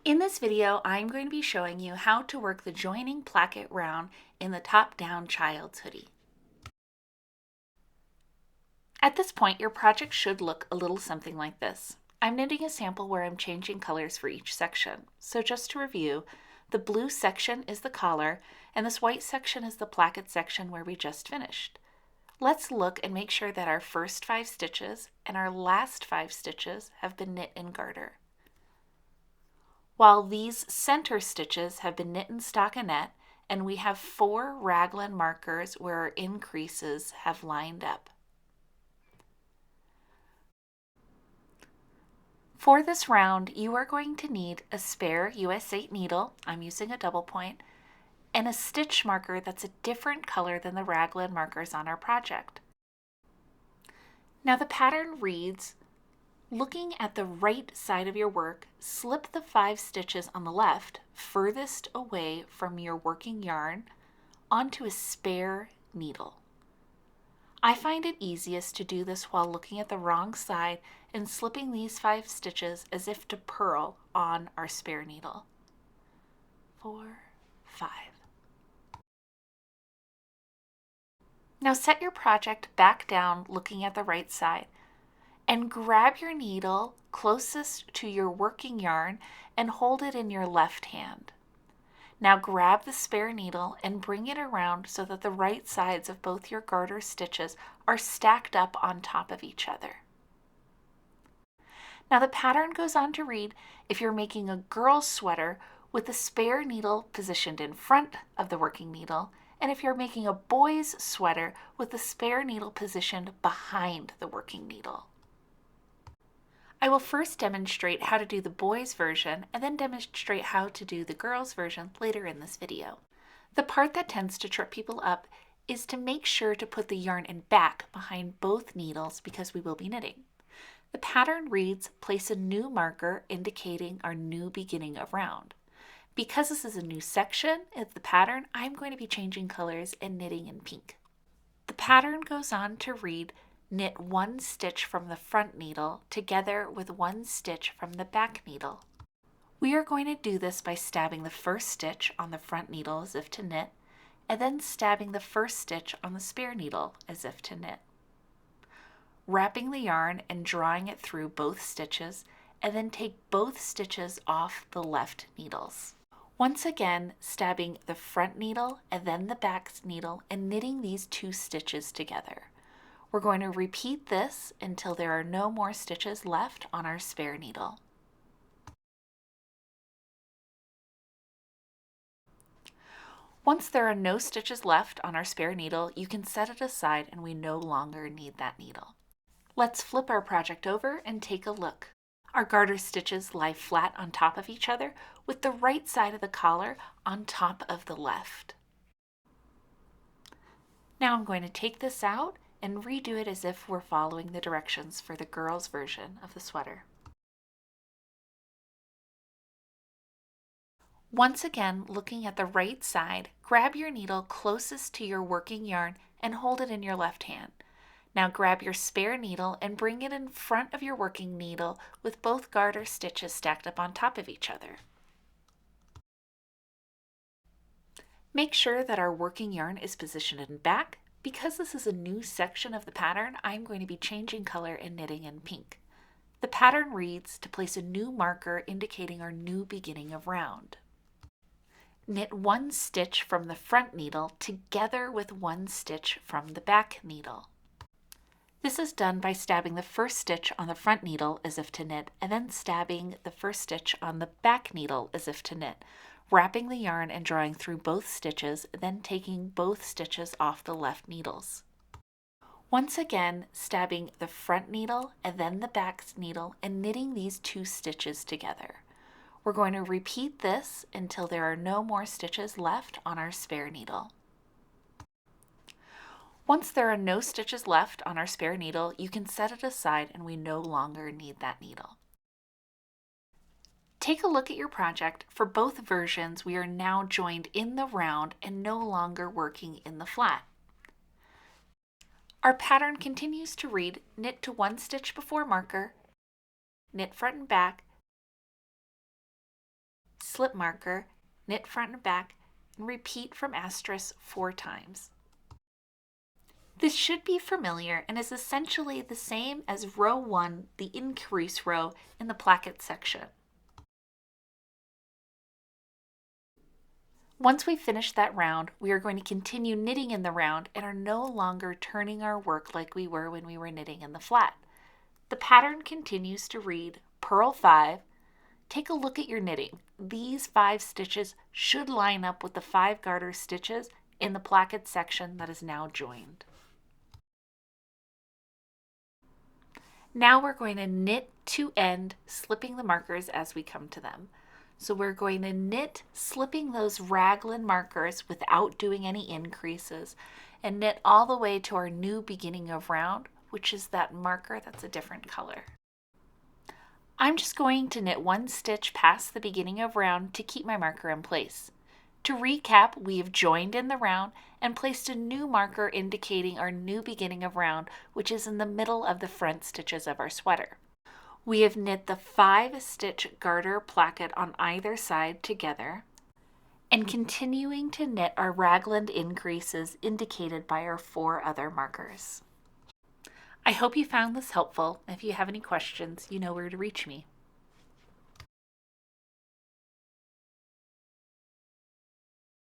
In this video, I'm going to be showing you how to work the joining placket round in the top-down child's hoodie. At this point, your project should look a little something like this. I'm knitting a sample where I'm changing colors for each section. So just to review, the blue section is the collar, and this white section is the placket section where we just finished. Let's look and make sure that our first 5 stitches and our last 5 stitches have been knit in garter. While these center stitches have been knit in stockinette, and we have 4 raglan markers where our increases have lined up. For this round, you are going to need a spare US 8 needle, I'm using a double point, and a stitch marker that's a different color than the raglan markers on our project. Now the pattern reads, looking at the right side of your work, slip the 5 stitches on the left, furthest away from your working yarn, onto a spare needle. I find it easiest to do this while looking at the wrong side and slipping these 5 stitches as if to purl on our spare needle. 4, 5. Now set your project back down looking at the right side, and grab your needle closest to your working yarn and hold it in your left hand. Now grab the spare needle and bring it around so that the right sides of both your garter stitches are stacked up on top of each other. Now the pattern goes on to read, if you're making a girl's sweater with the spare needle positioned in front of the working needle, and if you're making a boy's sweater with the spare needle positioned behind the working needle. I will first demonstrate how to do the boys' version and then demonstrate how to do the girls' version later in this video. The part that tends to trip people up is to make sure to put the yarn in back behind both needles because we will be knitting. The pattern reads, place a new marker indicating our new beginning of round. Because this is a new section of the pattern, I'm going to be changing colors and knitting in pink. The pattern goes on to read, knit 1 stitch from the front needle together with 1 stitch from the back needle. We are going to do this by stabbing the first stitch on the front needle as if to knit, and then stabbing the first stitch on the spare needle as if to knit. Wrapping the yarn and drawing it through both stitches, and then take both stitches off the left needles. Once again, stabbing the front needle and then the back needle and knitting these 2 stitches together. We're going to repeat this until there are no more stitches left on our spare needle. Once there are no stitches left on our spare needle, you can set it aside and we no longer need that needle. Let's flip our project over and take a look. Our garter stitches lie flat on top of each other with the right side of the collar on top of the left. Now I'm going to take this out and redo it as if we're following the directions for the girls' version of the sweater. Once again, looking at the right side, grab your needle closest to your working yarn and hold it in your left hand. Now grab your spare needle and bring it in front of your working needle with both garter stitches stacked up on top of each other. Make sure that our working yarn is positioned in back. Because this is a new section of the pattern, I'm going to be changing color and knitting in pink. The pattern reads, to place a new marker indicating our new beginning of round. Knit 1 stitch from the front needle together with 1 stitch from the back needle. This is done by stabbing the first stitch on the front needle as if to knit, and then stabbing the first stitch on the back needle as if to knit, wrapping the yarn and drawing through both stitches, then taking both stitches off the left needles. Once again, stabbing the front needle and then the back needle and knitting these 2 stitches together. We're going to repeat this until there are no more stitches left on our spare needle. Once there are no stitches left on our spare needle, you can set it aside and we no longer need that needle. Take a look at your project. For both versions, we are now joined in the round and no longer working in the flat. Our pattern continues to read, knit to 1 stitch before marker, knit front and back, slip marker, knit front and back, and repeat from asterisk 4 times. This should be familiar and is essentially the same as row 1, the increase row in the placket section. Once we finish that round, we are going to continue knitting in the round and are no longer turning our work like we were when we were knitting in the flat. The pattern continues to read purl 5. Take a look at your knitting. These 5 stitches should line up with the 5 garter stitches in the placket section that is now joined. Now we're going to knit to end, slipping the markers as we come to them. So we're going to knit, slipping those raglan markers without doing any increases, and knit all the way to our new beginning of round, which is that marker that's a different color. I'm just going to knit 1 stitch past the beginning of round to keep my marker in place. To recap, we have joined in the round and placed a new marker indicating our new beginning of round, which is in the middle of the front stitches of our sweater. We have knit the 5-stitch garter placket on either side together and continuing to knit our raglan increases indicated by our 4 other markers. I hope you found this helpful. If you have any questions, you know where to reach me.